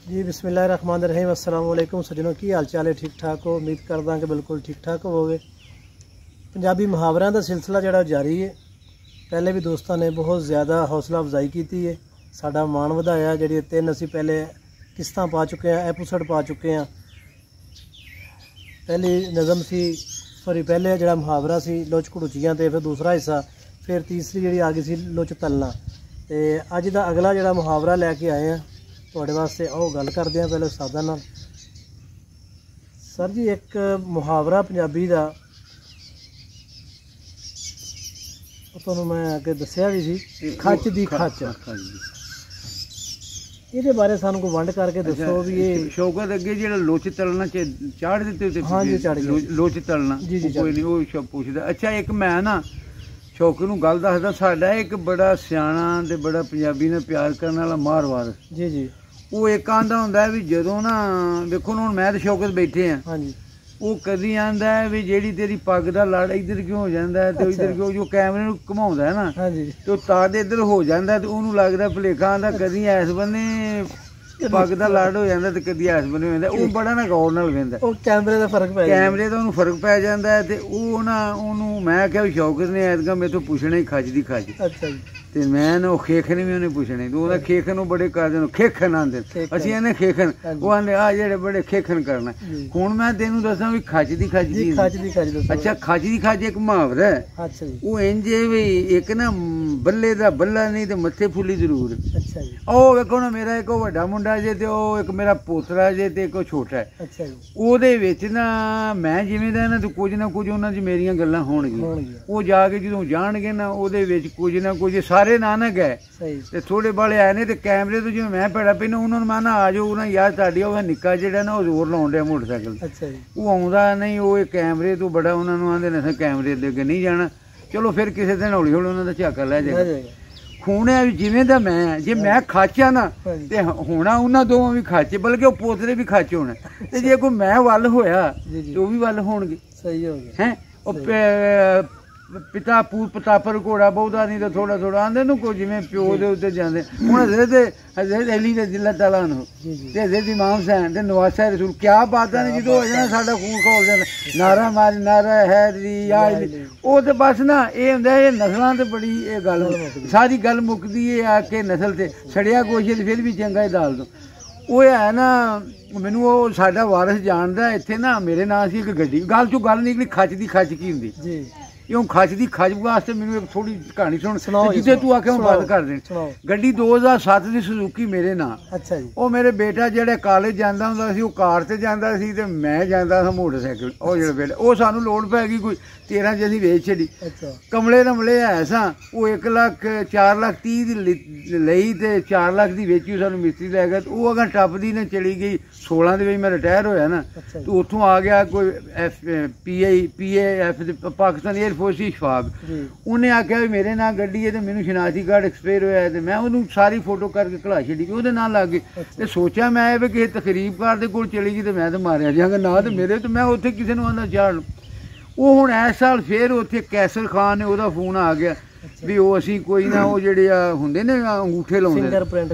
जी बिस्मिल्लाहिर्रहमानिर्रहीम। अस्सलाम वालेकुम सज्जनों, की हाल चाल है? ठीक ठाक हो? उम्मीद करदा कि बिल्कुल ठीक ठाक होवोगे। पंजाबी मुहावरियां दा सिलसिला जिहड़ा जारी है। पहले भी दोस्तों ने बहुत ज़्यादा हौसला अफजाई की है, साडा मान वधाया। जिहड़ी 3 असीं पहले किस्तां पा चुके हैं, एपिसोड पा चुके हैं। पहली नज़म सी पहले जिहड़ा मुहावरा सी लुच घड़ूचियां, ते फिर दूसरा हिस्सा, फिर तीसरी जिहड़ी आ गई सी लुच तलना। ते अज दा अगला जिहड़ा मुहावरा लैके आए हैं तुहाडे वास्ते, आओ गल करदे हैं पहले उस्तादां नाल। सर जी, एक मुहावरा पंजाबी दा तुहानूं मैं अगे दस्सिया भी सी, खच दी खच। ਇਹਦੇ ਬਾਰੇ ਸਾਨੂੰ ਕੋਈ ਵੰਡ ਕਰਕੇ ਦੱਸੋ ਵੀ ਇਹ ਸ਼ੌਕਤ ਅੱਗੇ ਜਿਹੜਾ ਲੋਚ ਤਲਣਾ ਚਾੜ ਦਿੱਤੇ ਤੇ ਹਾਂ ਜੀ, ਚੜ ਗਿਆ ਲੋਚ ਤਲਣਾ ਕੋਈ ਨਹੀਂ, ਉਹ ਸ਼ਬ ਪੁੱਛਦਾ। ਅੱਛਾ, ਇੱਕ ਮੈਂ ਨਾ ਸ਼ੌਕ ਨੂੰ ਗੱਲ ਦੱਸਦਾ। ਸਾਡਾ ਇੱਕ ਬੜਾ ਸਿਆਣਾ ਤੇ ਬੜਾ ਪੰਜਾਬੀ ਨਾਲ ਪਿਆਰ ਕਰਨ ਵਾਲਾ ਮਾਰਵਾਰ ਜੀ ਜੀ, ਉਹ ਇੱਕ ਆਂਦਾ ਹੁੰਦਾ ਵੀ ਜਦੋਂ ਨਾ ਵੇਖੋ ਹੁਣ ਮੈਂ ਤੇ ਸ਼ੌਕਤ ਬੈਠੇ ਆ, ਹਾਂਜੀ, ਉਹ ਕਦੀ ਆਂਦਾ ਵੀ ਜਿਹੜੀ ਤੇਰੀ ਪੱਗ ਦਾ ਲੜ ਇੱਧਰ ਕਿਉਂ ਹੋ ਜਾਂਦਾ ਤੇ ਇੱਧਰ ਕਿਉਂ, ਜੋ ਕੈਮਰੇ ਨੂੰ ਘੁਮਾਉਂਦਾ ਹੈ ਨਾ, ਹਾਂਜੀ, ਤੇ ਉਹ ਤਾਰ ਦੇ ਇੱਧਰ ਹੋ ਜਾਂਦਾ ਤੇ ਉਹਨੂੰ ਲੱਗਦਾ ਭੁਲੇਖਾ ਆਂਦਾ ਕਦੀ ਐਸ ਬੰਨੇ ਪੱਗ ਦਾ ਲੜ ਹੋ ਜਾਂਦਾ ਤੇ ਕਦੀ ਐਸ ਬੰਨੇ ਹੋ ਜਾਂਦਾ। ਉਹ ਬੜਾ ਨਾ ਗੌਰ ਨਾਲ ਵੇਂਦਾ, ਉਹ ਕੈਮਰੇ ਦਾ ਫਰਕ ਪੈ ਜਾਂਦਾ, ਕੈਮਰੇ ਦਾ ਉਹਨੂੰ ਫਰਕ ਪੈ ਜਾਂਦਾ। ਤੇ ਉਹ ਨਾ ਉਹਨੂੰ ਮੈਂ ਕਿਹਾ ਵੀ ਸ਼ੌਕਤ ਨੇ ਐਤਕਾਂ ਮੇਰੇ ਤੋਂ ਪੁੱਛਣਾ ਹੀ ਖੱਜ ਦੀ ਖੱਜ। ਅੱਛਾ ਜੀ। ਤੇ ਮੈਂ ਨਾ ਉਹ ਖੇਖਣ ਵੀ ਉਹਨੇ ਪੁੱਛਣੇ, ਤੇ ਉਹਦਾ ਖੇਖਣ ਨੂੰ ਬੜੇ ਕਰਦੇ ਨੇ, ਖੇਖਣ ਆਂਦੇ ਅਸੀਂ ਇਹਨੇ ਖੇਖਣ, ਉਹ ਆਂਦੇ ਆ ਜਿਹੜੇ ਬੜੇ ਖੇਖਣ ਕਰਨਾ। ਹੁਣ ਮੈਂ ਤੈਨੂੰ ਦੱਸਾਂ ਵੀ ਖੱਜ ਦੀ ਖੱਜ ਦੀ ਖੱਜ ਦੀ ਖੱਜ ਦੱਸੋ। ਅੱਛਾ, ਖੱਜ ਦੀ ਖੱਜ ਇੱਕ ਮੁਹਾਵਰਾ ਹੈ। ਅੱਛਾ ਜੀ। ਉਹ ਇੰਜ ਵੀ ਇੱਕ ਨਾ ਬੱਲੇ ਦਾ ਬੱਲਾ ਨਹੀਂ ਤੇ ਮੱਥੇ ਫੁੱਲੀ ਜ਼ਰੂਰ। ਅੱਛਾ ਜੀ। ਉਹ ਵੇਖੋ ਨਾ, ਮੇਰਾ ਇੱਕ ਵੱਡਾ ਮੁੰਡਾ ਜੇ ਤੇ ਉਹ ਇੱਕ ਮੇਰਾ ਪੋਤਰਾ ਜੇ ਤੇ ਇੱਕ ਛੋਟਾ ਹੈ। ਅੱਛਾ ਜੀ। ਉਹਦੇ ਵਿੱਚ ਨਾ ਮੈਂ ਜਿਵੇਂ ਦਾ ਨਾ ਤੇ ਕੁਝ ਨਾ ਕੁਝ ਉਹਨਾਂ 'ਚ ਮੇਰੀਆਂ ਗੱਲਾਂ ਹੋਣਗੀਆਂ। ਉਹ ਜਾ ਕੇ ਜਦੋਂ ਜਾਣਗੇ ਨਾ ਉਹਦੇ ਵਿੱਚ ਕੁਝ ਨਾ ਕੁਝ, ਸਾਰੇ ਨਾ ਗਏ ਤੇ ਥੋੜੇ ਬਾਲੇ ਆਏ ਨੇ ਤੇ ਕੈਮਰੇ ਤੋਂ ਜਿਵੇਂ ਮੈਂ ਭੈੜਾ ਪੈਣਾ ਉਹਨਾਂ ਨੂੰ ਮੈਂ ਨਾ ਆ ਜਾਓ ਨਾ ਯਾਰ, ਤੁਹਾਡੀ ਉਹ ਨਿੱਕਾ ਜਿਹੜਾ ਨਾ ਉਹ ਜ਼ੋਰ ਲਾਉਣ ਡਿਆ ਮੋਟਰਸਾਈਕਲ। ਅੱਛਾ ਜੀ। ਉਹ ਆਉਂਦਾ ਨਹੀਂ, ਉਹ ਕੈਮਰੇ ਤੋਂ ਬੜਾ ਉਹਨਾਂ ਨੂੰ ਆਂਦੇ ਨੇ ਕੈਮਰੇ ਦੇ ਅੱਗੇ ਨਹੀਂ ਜਾਣਾ। ਚਲੋ ਫਿਰ ਕਿਸੇ ਦਿਨ ਹੌਲੀ ਹੌਲੀ ਉਹਨਾਂ ਦਾ ਝਾਕਾ ਲੈ ਜਾਏਗਾ। ਹੁਣ ਹੈ ਜਿਵੇਂ ਦਾ ਮੈਂ, ਜੇ ਮੈਂ ਖਾਚਾ ਨਾ ਤੇ ਹੋਣਾ ਉਹਨਾਂ ਦੋਵਾਂ ਵੀ ਖਾਚੇ, ਬਲਕਿ ਉਹ ਪੋਤਰੇ ਵੀ ਖਾਚੇ ਹੋਣਾ। ਤੇ ਜੇ ਕੋਈ ਮੈਂ ਵੱਲ ਹੋਇਆ ਤੇ ਉਹ ਵੀ ਵੱਲ ਹੋਣਗੇ। ਸਹੀ ਹੋ ਗਿਆ ਹੈ। ਉਹ ਪਿਤਾ ਪੂਰ ਪ੍ਰਤਾਪਰ ਘੋੜਾ ਬਹੁਤਾ ਨਹੀਂ ਤਾਂ ਥੋੜਾ ਥੋੜਾ ਆਂਦੇ ਨੂੰ ਕੋਈ ਜਿਵੇਂ ਪਿਓ ਦੇ ਉੱਤੇ ਜਾਂਦੇ। ਹੁਣ ਹਜ਼ਰਤ ਅਲੀ ਦੇ ਦਿਲ ਤਾਲਾ ਨੂੰ ਤੇ ਹਜ਼ਰਤ ਇਮਾਮ ਹੁਸੈਨ ਤੇ ਨਵਾਜ਼ਾ ਰਸੂਲ, ਕਿਆ ਬਾਤਾਂ ਨੇ। ਜਦੋਂ ਹੋ ਜਾਣਾ ਸਾਡਾ ਖੂਨ ਖੋਲ ਜਾਂਦਾ, ਨਾਰਾ ਮਾਰੀ ਨਾਰਾ ਹੈਦਰੀ ਆ, ਉਹ ਤੇ ਬਸ ਨਾ ਇਹ ਹੁੰਦਾ ਇਹ ਨਸਲਾਂ ਤੇ ਬੜੀ ਇਹ ਗੱਲ ਸਾਰੀ ਗੱਲ ਮੁੱਕਦੀ ਇਹ ਆ ਕੇ ਨਸਲ ਤੇ ਸੜਿਆ ਗੋਸ਼ਤ ਫਿਰ ਵੀ ਚੰਗਾ ਹੀ ਦਾਲ ਦੋ। ਉਹ ਹੈ ਨਾ, ਮੈਨੂੰ ਉਹ ਸਾਡਾ ਵਾਰਿਸ ਜਾਣਦਾ। ਇੱਥੇ ਨਾ ਮੇਰੇ ਨਾਂ ਸੀ ਇੱਕ ਗੱਡੀ, ਗੱਲ ਚੋਂ ਗੱਲ ਨਿਕਲੀ ਖੱਚ ਦੀ ਖੱਚ ਕੀ ਹੁੰਦੀ ਜੀ। ਇਹ ਖੱਜ ਦੀ ਖੱਜ ਵਾਸਤੇ ਮੈਨੂੰ ਇੱਕ ਥੋੜੀ ਕਹਾਣੀ ਸੁਣ, ਜਿੱਥੇ ਤੂੰ ਆਖਿਆ ਹੁਣ ਬੰਦ ਕਰ ਦੇ। ਗੱਡੀ 2007 ਦੀ ਸੁਜ਼ੂਕੀ ਮੇਰੇ ਨਾਂ। ਅੱਛਾ ਜੀ। ਉਹ ਮੇਰੇ ਬੇਟਾ ਜਿਹੜਾ ਕਾਲਜ ਜਾਂਦਾ ਹੁੰਦਾ ਸੀ, ਉਹ ਕਾਰ ਤੇ ਜਾਂਦਾ ਸੀ ਤੇ ਮੈਂ ਜਾਂਦਾ ਸੀ ਮੋਟਰਸਾਈਕਲ। ਉਹ ਜਿਹੜਾ ਬੇਟਾ, ਉਹ ਸਾਨੂੰ ਲੋੜ ਪੈ ਗਈ ਕੋਈ 13 ਚ ਅਸੀਂ ਵੇਚ ਛੱਡੀ। ਕਮਲੇ ਰਮਲੇ ਹੈ ਸਾਂ। ਉਹ 1,04,30,000 ਦੀ ਲਈ ਤੇ 4 ਲੱਖ ਦੀ ਵੇਚੀ, ਸਾਨੂੰ ਮਿਸਤਰੀ ਲੈ ਗਿਆ। ਉਹ ਅਗਾਂ ਟੱਪਦੀ ਨੇ ਚਲੀ ਗਈ। 16 ਦੇ ਵਿੱਚ ਮੈਂ ਰਿਟਾਇਰ ਹੋਇਆ ਨਾ, ਤੇ ਉੱਥੋਂ ਆ ਗਿਆ ਕੋਈ PAF ਪਾਕਿਸਤਾਨ ਏਅਰਫੋਰਸ ਦੀ ਸ਼ਫਾਕ। ਉਹਨੇ ਆਖਿਆ ਵੀ ਮੇਰੇ ਨਾਲ ਗੱਡੀ ਹੈ ਤੇ ਮੈਨੂੰ ਸ਼ਨਾਖਤੀ ਕਾਰਡ ਐਕਸਪਾਇਰ ਹੋਇਆ, ਤੇ ਮੈਂ ਉਹਨੂੰ ਸਾਰੀ ਫੋਟੋ ਕਰਕੇ ਘਲਾ ਛੱਡੀ, ਉਹਦੇ ਨਾਲ ਲੱਗ ਗਈ। ਤੇ ਸੋਚਿਆ ਮੈਂ ਵੀ ਕਿਸੇ ਤਕਰੀਬਕਾਰ ਦੇ ਕੋਲ ਚਲੀ ਗਈ ਤੇ ਮੈਂ ਤਾਂ ਮਾਰਿਆ ਜਾਵਾਂਗਾ ਨਾ, ਤੇ ਮੇਰੇ ਤੇ ਮੈਂ ਉੱਥੇ ਕਿਸੇ ਨੂੰ ਆਂਦਾ ਚਾੜ। ਉਹ ਹੁਣ ਇਸ ਸਾਲ ਫਿਰ ਉੱਥੇ ਕੈਸਰ ਖਾਨ ਨੇ ਉਹਦਾ ਫੋਨ ਆ ਗਿਆ ਵੀ ਉਹ ਅਸੀਂ ਕੋਈ ਨਾ, ਉਹ ਜਿਹੜੇ ਆ ਹੁੰਦੇ ਨੇ ਅੰਗੂਠੇ ਲਾਉਂਦੇ,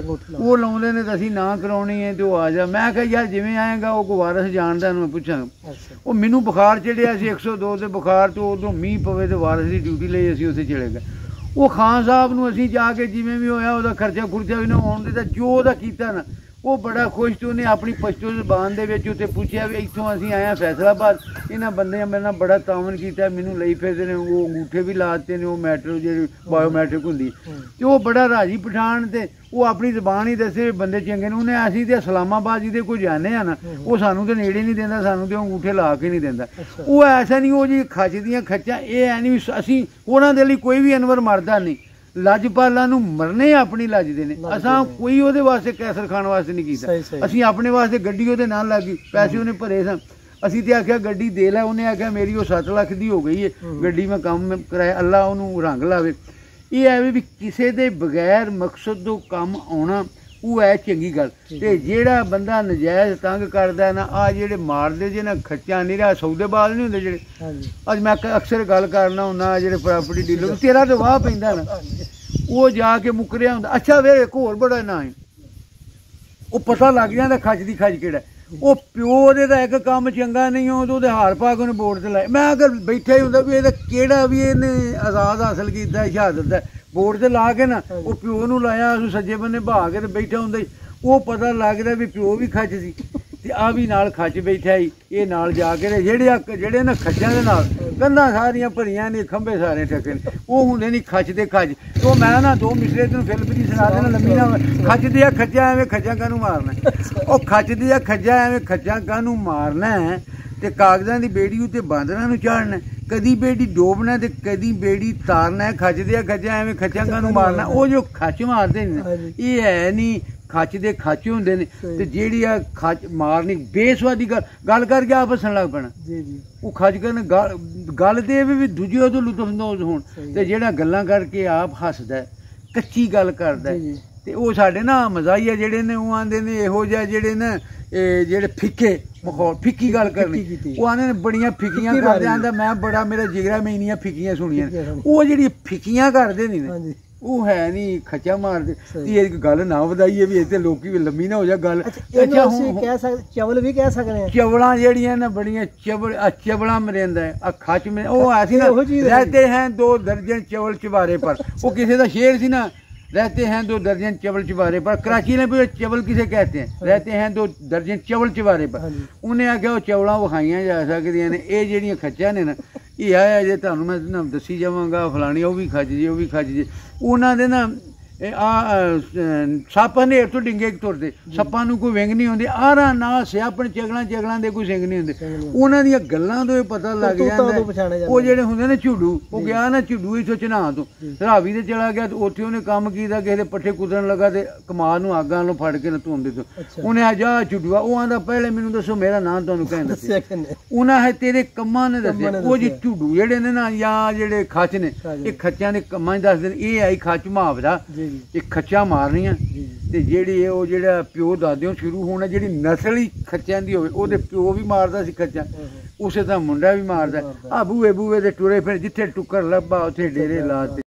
ਉਹ ਲਾਉਂਦੇ ਨੇ ਤਾਂ ਅਸੀਂ ਨਾ ਕਰਾਉਣੀ ਹੈ ਤੇ ਉਹ ਆ ਜਾ। ਮੈਂ ਕਿਹਾ ਯਾਰ ਜਿਵੇਂ ਆਏਗਾ ਉਹ ਕੋਈ ਵਾਰਸ ਜਾਣਦਾ, ਉਹਨੂੰ ਪੁੱਛਾਂਗਾ। ਉਹ ਮੈਨੂੰ ਬੁਖਾਰ ਚੜਿਆ ਸੀ 102 ਦੇ ਬੁਖਾਰ ਤੋਂ, ਉਦੋਂ ਮੀਂਹ ਪਵੇ ਤੇ ਵਾਰਸ ਦੀ ਡਿਊਟੀ ਲਈ ਅਸੀਂ ਉੱਥੇ ਚਲੇ ਗਏ। ਉਹ ਖਾਨ ਸਾਹਿਬ ਨੂੰ ਅਸੀਂ ਜਾ ਕੇ ਜਿਵੇਂ ਵੀ ਹੋਇਆ ਉਹਦਾ ਖਰਚਾ ਖੁਰਚਾ ਵੀ ਨਾ ਆਉਣ ਦਿੱਤਾ, ਜੋ ਉਹਦਾ ਕੀਤਾ ਨਾ ਉਹ ਬੜਾ ਖੁਸ਼ ਤੇ ਉਹਨੇ ਆਪਣੀ ਪਸ਼ਤੋ ਜ਼ਬਾਨ ਦੇ ਵਿੱਚ ਉੱਥੇ ਪੁੱਛਿਆ ਵੀ ਇੱਥੋਂ ਅਸੀਂ ਆਏ ਹਾਂ ਫੈਸਲਾਬਾਦ, ਇਹਨਾਂ ਬੰਦਿਆਂ ਮੇਰੇ ਨਾਲ ਬੜਾ ਤਾਵਨ ਕੀਤਾ, ਮੈਨੂੰ ਲਈ ਫਿਰਦੇ ਨੇ, ਉਹ ਅੰਗੂਠੇ ਵੀ ਲਾ ਦਿੱਤੇ ਨੇ, ਉਹ ਮੈਟਰੋ ਜਿਹੜੀ ਬਾਇਓਮੈਟ੍ਰਿਕ ਹੁੰਦੀ, ਤੇ ਉਹ ਬੜਾ ਰਾਜੀ ਪਠਾਨ। ਤੇ ਉਹ ਆਪਣੀ ਜ਼ਬਾਨ ਹੀ ਦੱਸੇ ਬੰਦੇ ਚੰਗੇ ਨੇ। ਉਹਨੇ ਅਸੀਂ ਤੇ ਇਸਲਾਮਾਬਾਦ ਜਿਹਦੇ ਕੋਈ ਜਾਂਦੇ ਆ ਨਾ, ਉਹ ਸਾਨੂੰ ਤੇ ਨੇੜੇ ਨਹੀਂ ਦਿੰਦਾ, ਸਾਨੂੰ ਤੇ ਅੰਗੂਠੇ ਲਾ ਕੇ ਨਹੀਂ ਦਿੰਦਾ। ਉਹ ਐਸਾ ਨਹੀਂ, ਉਹ ਜੀ ਖੱਚ ਦੀਆਂ ਖੱਚਾਂ ਇਹ ਐ ਨਹੀਂ ਅਸੀਂ ਉਹਨਾਂ ਦੇ ਲਈ ਕੋਈ ਵੀ ਅਨਵਰ ਮਰਦਾ ਨਹੀਂ। ਲੱਜਪਾਲਾਂ ਨੂੰ ਮਰਨੇ ਆਪਣੀ ਲੱਜਦੇ ਨੇ। ਅਸਾਂ ਕੋਈ ਉਹਦੇ ਵਾਸਤੇ ਕੈਸਰ ਖਾਣ ਵਾਸਤੇ ਨਹੀਂ ਕੀਤਾ, ਅਸੀਂ ਆਪਣੇ ਵਾਸਤੇ ਗੱਡੀ ਉਹਦੇ ਨਾਲ ਲੱਗ ਗਈ, ਪੈਸੇ ਉਹਨੇ ਭਰੇ ਸਨ। ਅਸੀਂ ਤੇ ਆਖਿਆ ਗੱਡੀ ਦੇ ਲੈ, ਉਹਨੇ ਆਖਿਆ ਮੇਰੀ ਉਹ 7 ਲੱਖ ਦੀ ਹੋ ਗਈ ਹੈ ਗੱਡੀ, ਮੈਂ ਕੰਮ ਕਰਾਇਆ, ਅੱਲਾ ਉਹਨੂੰ ਰੰਗ ਲਾਵੇ। ਇਹ ਐਵੇਂ ਵੀ ਕਿਸੇ ਦੇ ਬਗੈਰ ਮਕਸਦ ਤੋਂ ਕੰਮ ਆਉਣਾ, ਉਹ ਹੈ ਚੰਗੀ ਗੱਲ। ਤੇ ਜਿਹੜਾ ਬੰਦਾ ਨਜਾਇਜ਼ ਤੰਗ ਕਰਦਾ ਨਾ, ਆ ਜਿਹੜੇ ਮਾਰਦੇ ਜੇ ਨਾ ਖੱਚਾ ਨਹੀਂ ਰਿਹਾ, ਸੌਦੇਬਾਜ਼ ਨਹੀਂ ਹੁੰਦੇ ਜਿਹੜੇ। ਅੱਜ ਮੈਂ ਅਕਸਰ ਗੱਲ ਕਰਨਾ ਹੁੰਦਾ ਜਿਹੜੇ ਪ੍ਰਾਪਰਟੀ ਡੀਲਰ, ਤੇਰਾ ਤਾਂ ਵਾਹ ਪੈਂਦਾ ਨਾ, ਉਹ ਜਾ ਕੇ ਮੁੱਕਰਿਆ ਹੁੰਦਾ। ਅੱਛਾ ਵੇ ਇੱਕ ਹੋਰ ਬੜਾ ਨਾ ਹੈ, ਉਹ ਪਤਾ ਲੱਗ ਜਾਂਦਾ ਖੱਚ ਦੀ ਖੱਚ ਕਿਹੜਾ। ਉਹ ਪਿਓ ਦੇ ਤਾਂ ਇੱਕ ਕੰਮ ਚੰਗਾ ਨਹੀਂ ਉਹਦੇ ਹਾਰ ਪਾ ਕੇ ਉਹਨੇ ਬੋਰਡ ਤੇ ਲਾਇਆ। ਮੈਂ ਅਗਰ ਬੈਠਾ ਹੀ ਹੁੰਦਾ ਵੀ ਇਹਦਾ ਕਿਹੜਾ ਵੀ ਇਹਨੇ ਆਜ਼ਾਦ ਹਾਸਲ ਕੀਤਾ ਸ਼ਹਾਦਤ ਦਾ, ਬੋਰਡ ਤੇ ਲਾ ਕੇ ਨਾ ਉਹ ਪਿਓ ਨੂੰ ਲਾਇਆ, ਉਸ ਸੱਜੇ ਬੰਨੇ ਬਹਾ ਕੇ ਤੇ ਬੈਠਾ ਹੁੰਦਾ ਸੀ। ਉਹ ਪਤਾ ਲੱਗਦਾ ਵੀ ਪਿਓ ਵੀ ਖੱਚ ਸੀ ਤੇ ਆ ਵੀ ਨਾਲ ਖੱਚ ਬੈਠਾ ਸੀ। ਇਹ ਨਾਲ ਜਾ ਕੇ ਜਿਹੜੇ ਨਾ ਖੱਚਾਂ ਦੇ ਨਾਲ ਕੰਧਾਂ ਸਾਰੀਆਂ ਭਰੀਆਂ ਨੇ, ਖੰਭੇ ਸਾਰੇ ਠੱਕੇ ਨੇ, ਉਹ ਹੁੰਦੇ ਨਹੀਂ ਖੱਚ ਦੇ ਖੱਚ। ਉਹ ਮੈਂ ਨਾ 2 ਮਿਸਰੇ ਤੈਨੂੰ ਫਿਲਮ ਦੀ ਸੁਣਾ ਦੇਣਾ ਲੰਮੀ ਨਾ। ਖੱਚ ਦੀਆਂ ਖੱਚਾਂ ਐਵੇਂ ਖੱਚਾਂ ਕਾਹਨੂੰ ਮਾਰਨਾ, ਉਹ ਖੱਚ ਦੀਆਂ ਖੱਚਾਂ ਐਵੇਂ ਖੱਚਾਂ ਕਾਹਨੂੰ ਮਾਰਨਾ ਤੇ ਕਾਗਜ਼ਾਂ ਦੀ ਬੇੜੀ ਉੱਤੇ ਬਾਂਦਰਾਂ ਨੂੰ ਚਾੜਨਾ, ਕਦੀ ਬੇੜੀ ਡੋਬਣਾ ਤੇ ਕਦੀ ਬੇੜੀ ਤਾਰਨਾ। ਖੱਚ ਦੀਆਂ ਖੱਚਾਂ ਐਵੇਂ ਖੱਚਾਂ ਕਾਹਨੂੰ ਮਾਰਨਾ। ਉਹ ਜੋ ਖੱਚ ਮਾਰਦੇ ਨੇ ਇਹ ਹੈ ਨਹੀਂ ਖੱਚ ਦੇ ਖੱਚ ਹੁੰਦੇ ਨੇ ਤੇ ਜਿਹੜੀ ਆ ਖੱਚ ਮਾਰਨੀ ਬੇਸਵਾਦੀ ਗੱਲ ਕਰਕੇ ਆਪ ਹੱਸਣ ਲੱਗ ਪੈਣਾ। ਉਹ ਖੱਚ ਕਰਨ ਗੱਲ ਤੇ ਇਹ ਵੀ ਦੂਜੇ ਉਹਦੋਂ ਲੁਤਫਅੰਦੋਜ਼ ਹੋਣ ਤੇ ਜਿਹੜਾ ਗੱਲਾਂ ਕਰਕੇ ਆਪ ਹੱਸਦਾ ਕੱਚੀ ਗੱਲ ਕਰਦਾ ਤੇ ਉਹ ਸਾਡੇ ਨਾ ਮਜ਼ਾਹੀਆ ਜਿਹੜੇ ਨੇ ਉਹ ਆਂਦੇ ਨੇ ਇਹੋ ਜਿਹਾ ਜਿਹੜੇ ਨਾ ਜਿਹੜੇ ਫਿੱਕੇ ਮਾਹੌਲ ਫਿੱਕੀ ਗੱਲ ਕਰਨੀ, ਉਹ ਆਂਦੇ ਨੇ ਬੜੀਆਂ ਫਿੱਕੀਆਂ ਕਰਦੇ। ਆਂਦਾ ਮੈਂ ਬੜਾ ਮੇਰਾ ਜਿਗਰਾ ਮੈਂ ਇੰਨੀਆਂ ਫਿੱਕੀਆਂ ਸੁਣੀਆਂ ਨੇ। ਉਹ ਜਿਹੜੀ ਫਿੱਕੀਆਂ ਕਰਦੇ ਨੇ ਉਹ ਹੈ ਨਹੀਂ ਖੱਚਾ ਮਾਰਦੇ। ਤੇ ਇਹ ਗੱਲ ਨਾ ਵਧਾਈਏ ਵੀ ਇੱਥੇ ਲੋਕੀ ਵੀ ਲੰਮੀ ਨਾ ਹੋ ਜਾ ਗੱਲ। ਅੱਛਾ ਹੁਣ ਕਹਿ ਸਕਦੇ ਚਵਲ ਵੀ ਕਹਿ ਸਕਦੇ ਆ। ਚਵਲਾਂ ਜਿਹੜੀਆਂ ਨਾ ਬੜੀਆਂ ਚਵਲਾਂ ਮਰਿੰਦਾ ਆ ਖੱਚ में ਉਹ ਐਸੀ ਨਾ ਰਹਤੇ हैं 2 दर्जन चवल चुबारे पर। वो किसी का शेर सी ना, रहते हैं 2 दर्जन चवल चुबारे पर। कराची ने भी चवल किसे कहते हैं, रहते हैं 2 दर्जन चवल चुबारे पर। उन्हें आख्या वो चवलां विखाइयां जा सकदियां ने। ये ਜਿਹੜੀਆਂ ਖੱਚਾਂ ਨੇ ਨਾ ਇਹ ਆ ਜੇ ਤੁਹਾਨੂੰ ਮੈਂ ਨਾ ਦੱਸੀ ਜਾਵਾਂਗਾ ਫਲਾਣੀ ਉਹ ਵੀ ਖੱਚ ਜੇ ਉਹ ਵੀ ਖੱਚ ਜੇ। ਉਹਨਾਂ ਦੇ ਨਾ ਸੱਪ ਹਨੇਰ ਤੋਂ ਡਿੰਗੇ ਤੁਰਦੇ, ਸੱਪਾਂ ਨੂੰ ਕੋਈ ਵਿੰਗ ਨਹੀਂ ਹੁੰਦੀ। ਆਰਾ ਨਾ ਸਿਆਪਣ ਚਗਲਾਂ ਦੇ ਕੋਈ ਸਿੰਗ ਨਹੀਂ ਹੁੰਦੇ। ਉਹਨਾਂ ਦੀਆਂ ਗੱਲਾਂ ਤੋਂ ਇਹ ਪਤਾ ਲੱਗ ਜਾਂਦਾ। ਉਹ ਜਿਹੜੇ ਹੁੰਦੇ ਨੇ ਝੁੱਡੂ, ਉਹ ਗਿਆ ਨਾ ਝੁੱਡੂ ਇੱਥੋਂ ਚਨਾਹ ਤੋਂ ਰਾਵੀ ਤੇ ਚਲਾ ਗਿਆ ਤੇ ਉੱਥੇ ਉਹਨੇ ਕੰਮ ਕੀਤਾ, ਕਿਸੇ ਦੇ ਪੱਠੇ ਕੁਤਰਨ ਲੱਗਾ ਤੇ ਕਮਾਲ ਨੂੰ ਆਗਾਂ ਨੂੰ ਫੜ ਕੇ ਨਾ ਧੁੰਦੇ ਤੋਂ ਉਹਨੇ ਆ ਜਾ ਝੁੱਡੂਆ। ਉਹ ਆਂਦਾ ਪਹਿਲੇ ਮੈਨੂੰ ਦੱਸੋ ਮੇਰਾ ਨਾਂ ਤੁਹਾਨੂੰ ਕਹਿੰਦਾ ਉਹਨਾਂ ਹੈ ਤੇਰੇ ਕੰਮਾਂ ਨੇ ਦੱਸਿਆ। ਉਹ ਜੀ ਝੁੱਡੂ ਜਿਹੜੇ ਨੇ ਨਾ ਜਾਂ ਜਿਹੜੇ ਖੱਚ ਨੇ ਇਹ ਖੱਚਾਂ ਦੇ ਕੰਮਾਂ 'ਚ ਦੱਸਦੇ ਨੇ। ਇਹ ਆਈ ਖੱਚ ਮੁਹਾਵਰਾ ਇਹ ਖੱਚਾਂ ਮਾਰਨੀਆਂ ਤੇ ਜਿਹੜੀ ਉਹ ਜਿਹੜਾ ਪਿਓ ਦਾਦਿਓ ਸ਼ੁਰੂ ਹੋਣਾ ਜਿਹੜੀ ਨਸਲ ਹੀ ਖੱਚਾਂ ਦੀ ਹੋਵੇ। ਉਹਦੇ ਪਿਓ ਵੀ ਮਾਰਦਾ ਸੀ ਖੱਚਾਂ, ਉਸੇ ਤਰ੍ਹਾਂ ਮੁੰਡਾ ਵੀ ਮਾਰਦਾ। ਆ ਬੂਏ ਬੂਏ ਦੇ ਟੁਰੇ ਫਿਰ ਜਿੱਥੇ ਟੁੱਕਰ ਲੱਭਾ ਉੱਥੇ ਡੇਰੇ ਲਾ ਤੇ